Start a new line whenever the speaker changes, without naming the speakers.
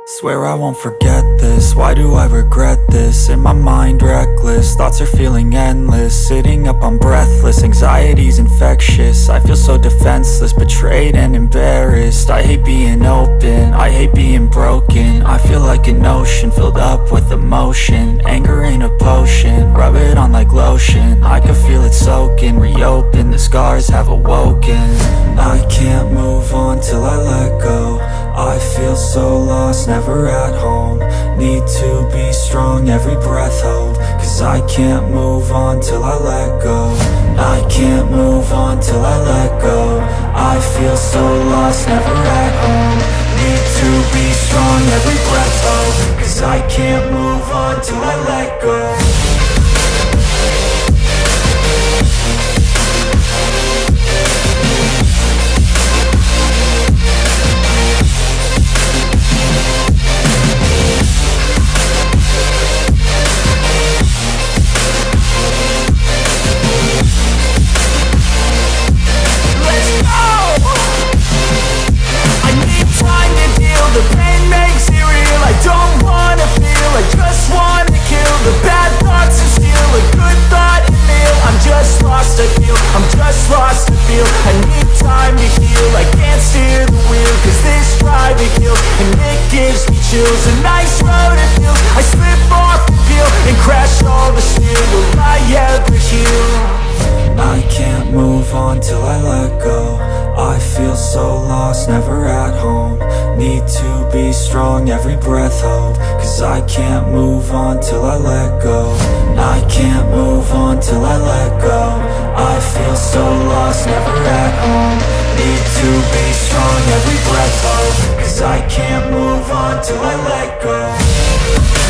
Swear I won't forget this, why do I regret this? In my mind reckless, thoughts are feeling endless. Sitting up I'm breathless, anxiety's infectious. I feel so defenseless, betrayed and embarrassed. I hate being open, I hate being broken. I feel like an ocean filled up with emotion. Anger ain't a potion, rub it on like lotion. I can feel it soaking, reopen, the scars have awoken. I can't move on till I let go. I feel so lost, never at home. Need to be strong, every breath hold. Cause I can't move on till I let go. I can't move on till I let go. I feel so lost, never at home. Need to be strong, every breath hold. Cause I can't move on till I let go.
The pain makes it real, I don't wanna feel, I just wanna kill the bad thoughts and steal a good thought and feel. I'm just lost, I feel, I'm just lost to feel. I need time to heal, I can't steer the wheel. Cause this drive to kill, and it gives me chills. A nice road it feels, I slip off the peel and crash all the steel. Will I ever heal?
I can't move on till I let go. I feel so lost, never at home. Need to be strong, every breath hold. Cause I can't move on till I let go. I can't move on till I let go. I feel so lost, never at home. Need to be strong, every breath hold. Cause I can't move on till I let go.